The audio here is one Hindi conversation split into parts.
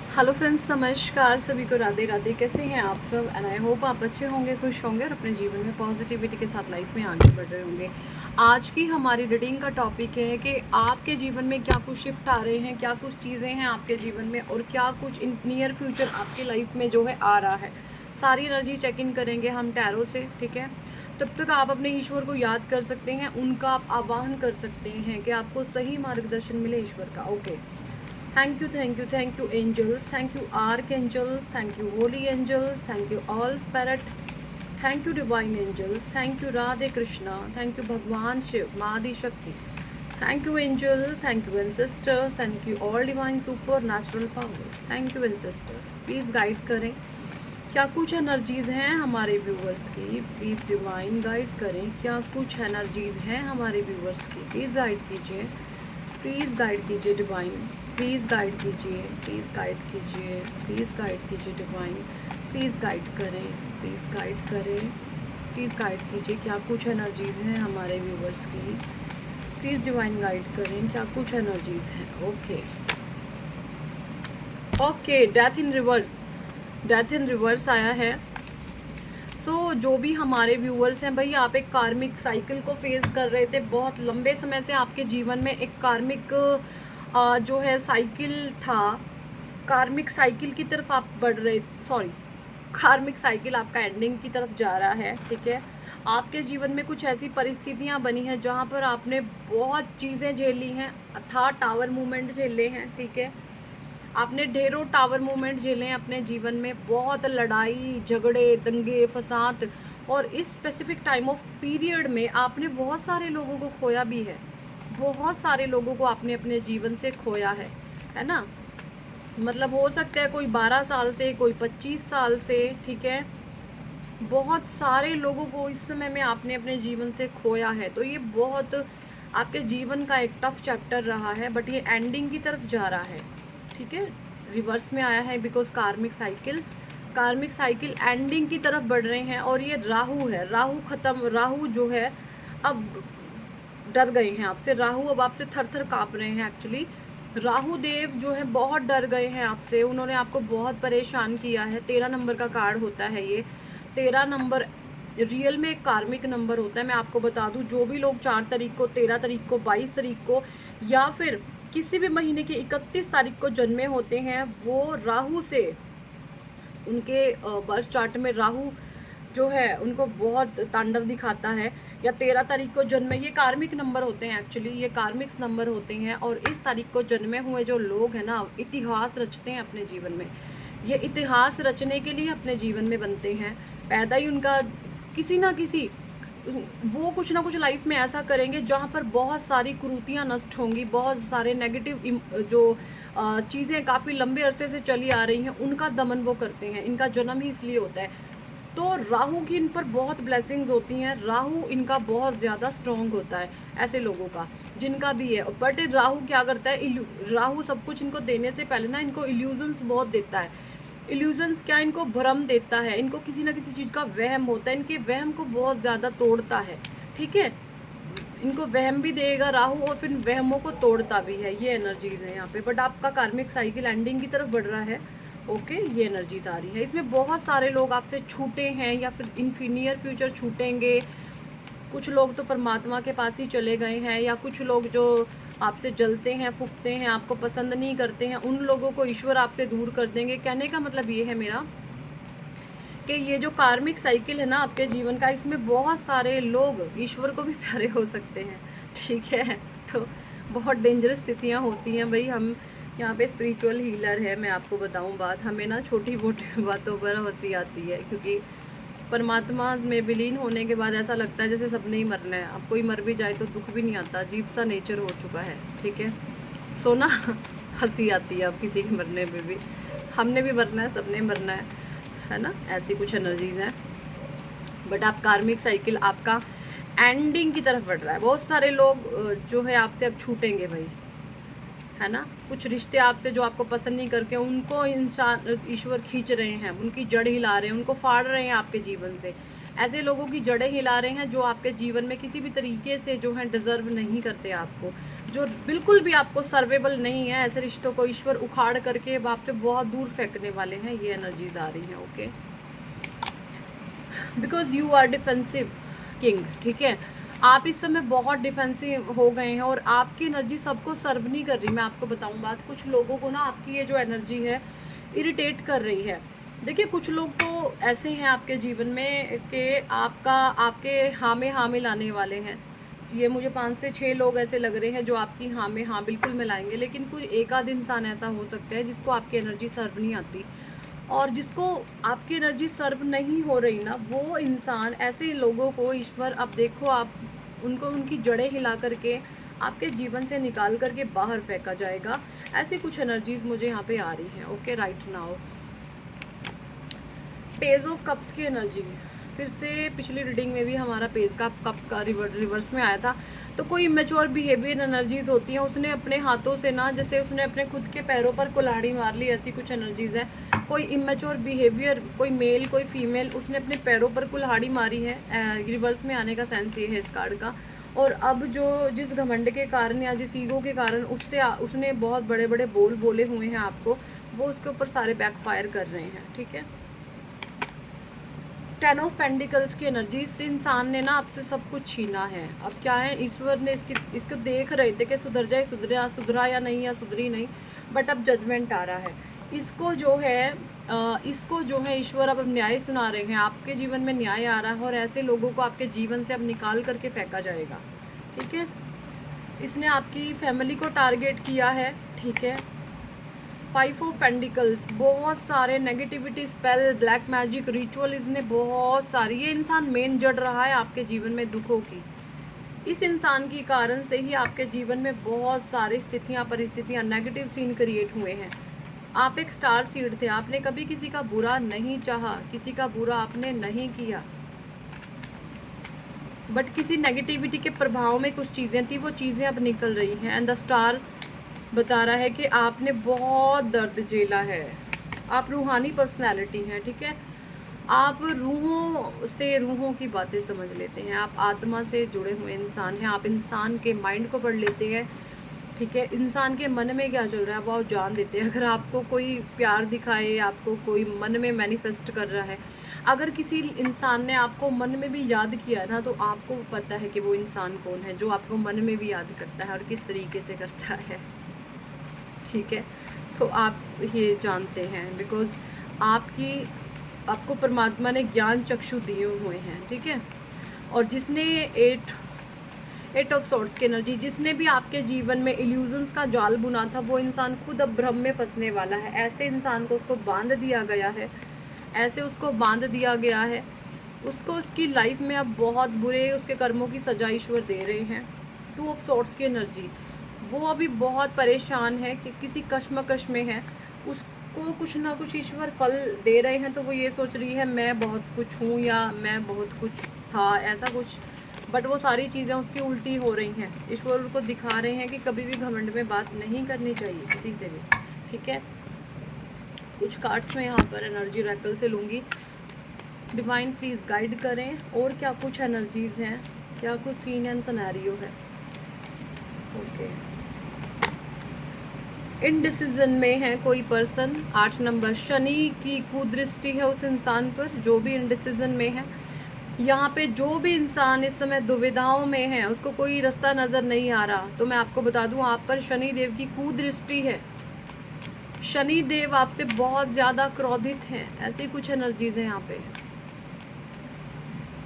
हेलो फ्रेंड्स, नमस्कार सभी को। राधे राधे। कैसे हैं आप सब? एंड आई होप आप अच्छे होंगे, खुश होंगे और अपने जीवन में पॉजिटिविटी के साथ लाइफ में आगे बढ़ रहे होंगे। आज की हमारी रीडिंग का टॉपिक है कि आपके जीवन में क्या कुछ शिफ्ट आ रहे हैं, क्या कुछ चीज़ें हैं आपके जीवन में और क्या कुछ इन नियर फ्यूचर आपकी लाइफ में जो है आ रहा है। सारी एनर्जी चेक इन करेंगे हम टैरो से, ठीक है। तब तक आप अपने ईश्वर को याद कर सकते हैं, उनका आप आवाहन कर सकते हैं कि आपको सही मार्गदर्शन मिले ईश्वर का। Okay, thank you, thank you, thank you, angels. Thank you, archangels. Thank you, holy angels. Thank you, all spirit. Thank you, divine angels. Thank you, Radhe Krishna. Thank you, Bhagwan Shiv, Mahadi Shakti. Thank you, angel. Thank you, ancestors. Thank you, all divine supernatural powers. Thank you, ancestors. Please guide करें क्या कुछ एनर्जीज़ हैं हमारे व्यूवर्स की। प्लीज़ डिवाइन गाइड करें क्या कुछ एनर्जीज़ हैं हमारे व्यूवर्स की। प्लीज़ गाइड कीजिए, प्लीज़ गाइड कीजिए डिवाइन। प्लीज़ गाइड कीजिए, प्लीज़ गाइड कीजिए, प्लीज़ गाइड कीजिए डिवाइन। प्लीज़ गाइड करें, प्लीज़ गाइड करें, प्लीज़ गाइड कीजिए क्या कुछ एनर्जीज़ हैं हमारे व्यूवर्स की। प्लीज़ डिवाइन गाइड करें क्या कुछ एनर्जीज़ हैं। Okay okay, death in reverse, death in reverse आया है। जो भी हमारे व्यूअर्स हैं भाई, आप एक कार्मिक साइकिल को फेस कर रहे थे बहुत लंबे समय से। आपके जीवन में एक कार्मिक जो है साइकिल था, कार्मिक साइकिल की तरफ आप बढ़ रहे, सॉरी, कार्मिक साइकिल आपका एंडिंग की तरफ जा रहा है, ठीक है। आपके जीवन में कुछ ऐसी परिस्थितियां बनी हैं जहां पर आपने बहुत चीज़ें झेली हैं, अथाह टावर मूवमेंट झेले हैं, ठीक है। आपने ढेरों टावर मूवमेंट झेले हैं अपने जीवन में, बहुत लड़ाई झगड़े दंगे फसाद, और इस स्पेसिफिक टाइम ऑफ पीरियड में आपने बहुत सारे लोगों को खोया भी है। बहुत सारे लोगों को आपने अपने जीवन से खोया है ना। मतलब हो सकता है कोई 12 साल से, कोई 25 साल से, ठीक है। बहुत सारे लोगों को इस समय में आपने अपने जीवन से खोया है। तो ये बहुत आपके जीवन का एक टफ चैप्टर रहा है, बट ये एंडिंग की तरफ जा रहा है, ठीक है। रिवर्स में आया है बिकॉज कार्मिक साइकिल एंडिंग की तरफ बढ़ रहे हैं। और ये राहु है, राहु खत्म, राहु जो है अब डर गए हैं आपसे। राहु अब आपसे थर थर काँप रहे हैं एक्चुअली। राहु देव जो है बहुत डर गए हैं आपसे, उन्होंने आपको बहुत परेशान किया है। 13 नंबर का कार्ड होता है ये। 13 नंबर रियल में एक कार्मिक नंबर होता है। मैं आपको बता दूं, जो भी लोग 4 तारीख को, 13 तारीख को, 22 तारीख को या फिर किसी भी महीने की 31 तारीख को जन्मे होते हैं, वो राहु से, उनके बर्थ चार्ट में राहु जो है उनको बहुत तांडव दिखाता है। या 13 तारीख को जन्मे, ये कार्मिक नंबर होते हैं एक्चुअली, ये कार्मिक नंबर होते हैं। और इस तारीख को जन्मे हुए जो लोग हैं ना, इतिहास रचते हैं अपने जीवन में। ये इतिहास रचने के लिए अपने जीवन में बनते हैं। पैदा ही उनका किसी ना किसी, वो कुछ ना कुछ लाइफ में ऐसा करेंगे जहाँ पर बहुत सारी कुरीतियाँ नष्ट होंगी, बहुत सारे नेगेटिव जो चीज़ें काफ़ी लंबे अरसे से चली आ रही हैं उनका दमन वो करते हैं। इनका जन्म ही इसलिए होता है। तो राहु की इन पर बहुत ब्लेसिंग्स होती हैं। राहु इनका बहुत ज़्यादा स्ट्रॉन्ग होता है ऐसे लोगों का, जिनका भी है। बट राहु क्या करता है, राहु सब कुछ इनको देने से पहले ना इनको इल्यूजन्स बहुत देता है। इल्यूजन्स क्या, इनको भ्रम देता है, इनको किसी ना किसी चीज़ का वहम होता है, इनके वहम को बहुत ज़्यादा तोड़ता है, ठीक है। इनको वहम भी देगा राहु और फिर वहमों को तोड़ता भी है। ये एनर्जीज है यहाँ पे। बट आपका कार्मिक साइकिल एंडिंग की तरफ बढ़ रहा है। ओके, ये एनर्जीज आ रही है। इसमें बहुत सारे लोग आपसे छूटे हैं या फिर इन नियर फ्यूचर छूटेंगे। कुछ लोग तो परमात्मा के पास ही चले गए हैं, या कुछ लोग जो आपसे जलते हैं, फूकते हैं, आपको पसंद नहीं करते हैं, उन लोगों को ईश्वर आपसे दूर कर देंगे। कहने का मतलब ये है मेरा कि ये जो कार्मिक साइकिल है ना आपके जीवन का, इसमें बहुत सारे लोग ईश्वर को भी प्यारे हो सकते हैं, ठीक है। तो बहुत डेंजरस स्थितियाँ होती हैं भाई। हम यहाँ पे स्पिरिचुअल हीलर है, मैं आपको बताऊँ बात, हमें ना छोटी मोटी बातों पर हंसी आती है, क्योंकि परमात्मा में विलीन होने के बाद ऐसा लगता है जैसे सबने ही मरना है। अब कोई मर भी जाए तो दुख भी नहीं आता, अजीब सा नेचर हो चुका है, ठीक है। सो ना हंसी आती है अब किसी के मरने में भी। हमने भी मरना है, सबने मरना है ना। ऐसी कुछ एनर्जीज हैं। बट आप कार्मिक साइकिल आपका एंडिंग की तरफ बढ़ रहा है। बहुत सारे लोग जो है आपसे अब छूटेंगे भाई, है ना। कुछ रिश्ते आपसे जो आपको पसंद नहीं करके, उनको इंसान ईश्वर खींच रहे हैं, उनकी जड़ हिला रहे हैं, उनको फाड़ रहे हैं आपके जीवन से। ऐसे लोगों की जड़ें हिला रहे हैं जो आपके जीवन में किसी भी तरीके से जो है डिज़र्व नहीं करते आपको। जो बिल्कुल भी आपको सर्वेबल नहीं है, ऐसे रिश्तों को ईश्वर उखाड़ करके अब आपसे बहुत दूर फेंकने वाले हैं। ये एनर्जीज आ रही हैं। Okay, because you are defensive king. ठीक है, आप इस समय बहुत डिफेंसिव हो गए हैं और आपकी एनर्जी सबको सर्व नहीं कर रही। मैं आपको बताऊं बात, कुछ लोगों को ना आपकी ये जो एनर्जी है इरिटेट कर रही है। देखिए, कुछ लोग तो ऐसे हैं आपके जीवन में कि आपके हाँ में हाँ मिलाने वाले हैं। ये मुझे 5 से 6 लोग ऐसे लग रहे हैं जो आपकी हाँ में हाँ बिल्कुल मिलाएंगे, लेकिन कोई एक आध इंसान ऐसा हो सकता है जिसको आपकी एनर्जी सर्व नहीं आती। और जिसको आपकी एनर्जी सर्व नहीं हो रही ना, वो इंसान, ऐसे लोगों को ईश्वर, अब देखो आप उनको उनकी जड़ें हिला करके आपके जीवन से निकाल करके बाहर फेंका जाएगा। ऐसी कुछ एनर्जीज मुझे यहाँ पे आ रही हैं। Okay, right now page of cups की एनर्जी। फिर से पिछली रीडिंग में भी हमारा पेज का कप्स का रिवर्स में आया था। तो कोई इमेच्योर बिहेवियर एनर्जीज होती हैं, उसने अपने हाथों से ना, जैसे उसने अपने खुद के पैरों पर कुल्हाड़ी मार ली, ऐसी कुछ एनर्जीज है। कोई इमेच्योर बिहेवियर, कोई मेल कोई फीमेल, उसने अपने पैरों पर कुल्हाड़ी मारी है। रिवर्स में आने का सेंस ये है इस कार्ड का। और अब जो जिस घमंड के कारण या जिस ईगो के कारण उसने बहुत बड़े बड़े बोल बोले हुए हैं आपको, वो उसके ऊपर सारे बैकफायर कर रहे हैं। ठीक है, 10 ऑफ पेंटिकल्स की एनर्जी। इस इंसान ने ना आपसे सब कुछ छीना है। अब क्या है, ईश्वर ने इसको देख रहे थे कि सुधरा या नहीं, या सुधरी नहीं, बट अब जजमेंट आ रहा है। इसको जो है ईश्वर अब न्याय सुना रहे हैं। आपके जीवन में न्याय आ रहा है और ऐसे लोगों को आपके जीवन से अब निकाल करके फेंका जाएगा। ठीक है, इसने आपकी फैमिली को टारगेट किया है। ठीक है, 5 ऑफ पेंटिकल्स, बहुत सारे negativity, spell, black magic, ritual, इसने बहुत सारी, ये इंसान मेन जड़ रहा है आपके जीवन में दुखों की। इस इंसान के कारण से ही आपके जीवन में बहुत सारी स्थितियां, परिस्थितियां, नेगेटिव सीन क्रिएट हुए हैं। आप एक स्टार सीड थे, आपने कभी किसी का बुरा नहीं चाहा, किसी का बुरा आपने नहीं किया, बट किसी नेगेटिविटी के प्रभाव में कुछ चीज़ें थी, वो चीज़ें अब निकल रही हैं। एंड द स्टार बता रहा है कि आपने बहुत दर्द झेला है। आप रूहानी पर्सनैलिटी हैं। ठीक है, आप रूहों की बातें समझ लेते हैं, आप आत्मा से जुड़े हुए इंसान हैं, आप इंसान के माइंड को पढ़ लेते हैं। ठीक है, इंसान के मन में क्या चल रहा है वो आप जान देते हैं। अगर आपको कोई प्यार दिखाए, आपको कोई मन में मैनिफेस्ट कर रहा है, अगर किसी इंसान ने आपको मन में भी याद किया ना, तो आपको पता है कि वो इंसान कौन है जो आपको मन में भी याद करता है और किस तरीके से करता है। ठीक है, तो आप ये जानते हैं, बिकॉज आपको परमात्मा ने ज्ञान चक्षु दिए हुए हैं। ठीक है, और जिसने एट ऑफ सॉर्ड्स की एनर्जी, जिसने भी आपके जीवन में इल्यूजन्स का जाल बुना था, वो इंसान खुद अब भ्रम में फंसने वाला है। ऐसे इंसान को उसको बांध दिया गया है, उसको उसकी लाइफ में अब बहुत बुरे उसके कर्मों की सजा ईश्वर दे रहे हैं। 2 ऑफ सॉर्ड्स की एनर्जी, वो अभी बहुत परेशान है कि किसी कश्मकश में है, उसको कुछ ना कुछ ईश्वर फल दे रहे हैं, तो वो ये सोच रही है मैं बहुत कुछ हूँ या मैं बहुत कुछ था, ऐसा कुछ, बट वो सारी चीज़ें उसकी उल्टी हो रही हैं। ईश्वर उनको दिखा रहे हैं कि कभी भी घमंड में बात नहीं करनी चाहिए किसी से भी। ठीक है, कुछ कार्ड्स में यहाँ पर एनर्जी रैकल से लूँगी। डिवाइन प्लीज़ गाइड करें, और क्या कुछ एनर्जीज़ हैं, क्या कुछ सीन एंड सिनेरियो है। ओके, इनडिसीजन में है कोई पर्सन। 8 नंबर, शनि की कुदृष्टि है उस इंसान पर जो भी इनडिसीजन में है। यहाँ पे जो भी इंसान इस समय दुविधाओं में है, उसको कोई रास्ता नज़र नहीं आ रहा, तो मैं आपको बता दूँ आप पर शनि देव की कुदृष्टि है। शनि देव आपसे बहुत ज़्यादा क्रोधित हैं। ऐसी कुछ एनर्जीज़ हैं यहाँ पे,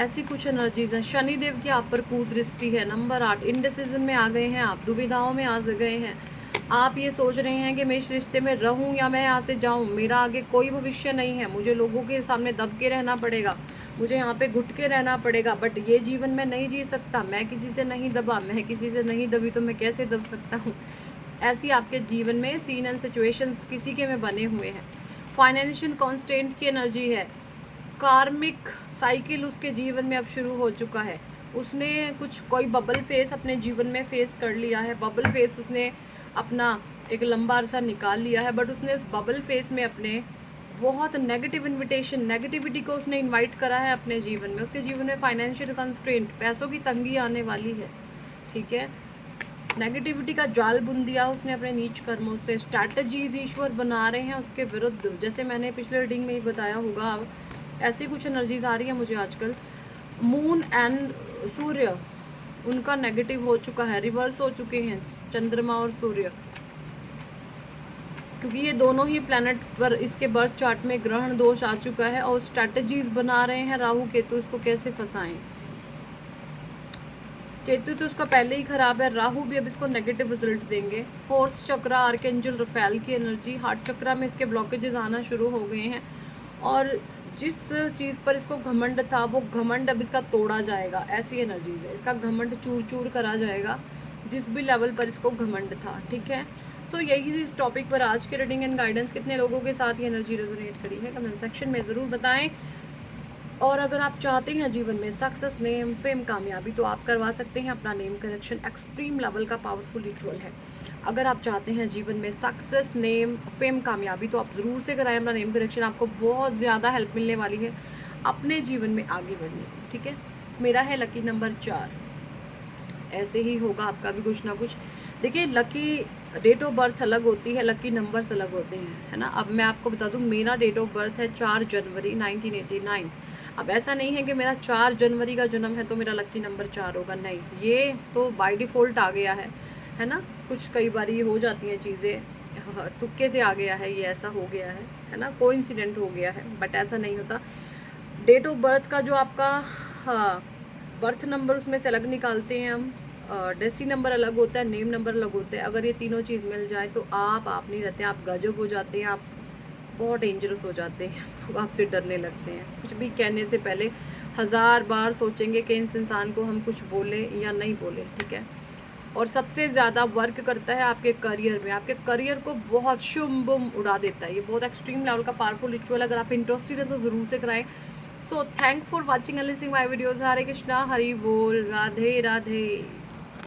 ऐसी कुछ एनर्जीज़ हैं। शनि देव की आप पर कुदृष्टि है। नंबर 8, इनडिसीजन में आ गए हैं आप, दुविधाओं में आ गए हैं। आप ये सोच रहे हैं कि मैं इस रिश्ते में रहूं या मैं यहाँ से जाऊं, मेरा आगे कोई भविष्य नहीं है, मुझे लोगों के सामने दब के रहना पड़ेगा, मुझे यहाँ पे घुट के रहना पड़ेगा, बट ये जीवन मैं नहीं जी सकता, मैं किसी से नहीं दबा, मैं किसी से नहीं दबी तो मैं कैसे दब सकता हूँ। ऐसी आपके जीवन में सीन एंड सिचुएशंस किसी के में बने हुए हैं। फाइनेंशियल कॉन्स्टेंट की एनर्जी है। कार्मिक साइकिल उसके जीवन में अब शुरू हो चुका है। उसने कोई बबल फेस अपने जीवन में फेस कर लिया है। बबल फेस उसने अपना एक लंबा अरसा निकाल लिया है, बट उसने उस बबल फेस में अपने बहुत नेगेटिविटी को उसने इनवाइट करा है अपने जीवन में। उसके जीवन में फाइनेंशियल कंस्ट्रेंट, पैसों की तंगी आने वाली है। ठीक है, नेगेटिविटी का जाल बुन दिया उसने अपने नीच कर्मों से, स्ट्रैटेजीज ईश्वर बना रहे हैं उसके विरुद्ध, जैसे मैंने पिछले रीडिंग में ही बताया होगा। ऐसी कुछ एनर्जीज आ रही है मुझे आजकल। मून एंड सूर्य उनका नेगेटिव हो चुका है, रिवर्स हो चुके हैं चंद्रमा और सूर्य, क्योंकि ये दोनों ही प्लैनेट पर इसके बर्थ चार्ट में ग्रहण दोष आ चुका है और स्ट्रैटेजीज बना रहे हैं राहु केतु इसको कैसे फंसाएं। केतु तो उसका पहले ही खराब है, राहु भी अब इसको नेगेटिव रिजल्ट देंगे। फोर्थ चक्रा आर्कएंजल रफेल की एनर्जी, हार्ट चक्रा में इसके ब्लॉकेजेस आना शुरू हो गए हैं और जिस चीज़ पर इसको घमंड था वो घमंड अब इसका तोड़ा जाएगा, ऐसी एनर्जीज है। इसका घमंड चूर चूर करा जाएगा जिस भी लेवल पर इसको घमंड था, ठीक है। सो यही इस टॉपिक पर आज के रीडिंग एंड गाइडेंस। कितने लोगों के साथ ये एनर्जी रेजोनेट करी है कमेंट सेक्शन में ज़रूर बताएं। और अगर आप चाहते हैं जीवन में सक्सेस, नेम, फेम, कामयाबी, तो आप करवा सकते हैं अपना नेम करेक्शन। एक्सट्रीम लेवल का पावरफुल रिचुअल है। अगर आप चाहते हैं जीवन में सक्सेस, नेम, फेम, कामयाबी, तो आप ज़रूर से कराएं अपना नेम करेक्शन। आपको बहुत ज़्यादा हेल्प मिलने वाली है अपने जीवन में आगे बढ़ने की, ठीक है। मेरा है लकी नंबर 4। ऐसे ही होगा आपका भी कुछ ना कुछ। देखिए, लकी डेट ऑफ बर्थ अलग होती है, लकी नंबर्स अलग होते हैं, है ना। अब मैं आपको बता दूं, मेरा डेट ऑफ बर्थ है 4 जनवरी 1989। अब ऐसा नहीं है कि मेरा 4 जनवरी का जन्म है तो मेरा लकी नंबर 4 होगा, नहीं, ये तो बाय डिफ़ॉल्ट आ गया है ना। कुछ कई बार ये हो जाती हैं चीज़ें, तुक्के से आ गया है, ये ऐसा हो गया है ना, कोइंसिडेंट हो गया है, बट ऐसा नहीं होता। डेट ऑफ बर्थ का जो आपका बर्थ नंबर उसमें से अलग निकालते हैं हम, डेस्टिनी नंबर अलग होता है, नेम नंबर अलग होता है। अगर ये तीनों चीज़ मिल जाए तो आप नहीं रहते, आप गजब हो जाते हैं, आप बहुत डेंजरस हो जाते हैं, लोग आपसे डरने लगते हैं। कुछ भी कहने से पहले 1000 बार सोचेंगे कि इस इंसान को हम कुछ बोले या नहीं बोले, ठीक है। और सबसे ज़्यादा वर्क करता है आपके करियर में, आपके करियर को बहुत शुम बुम उड़ा देता है। ये बहुत एक्सट्रीम लेवल का पावरफुल रिचुअल, अगर आप इंटरेस्टेड हैं तो ज़रूर से कराएं। So thank for watching and listening my videos. Hare Krishna, Hari बोल, राधे राधे।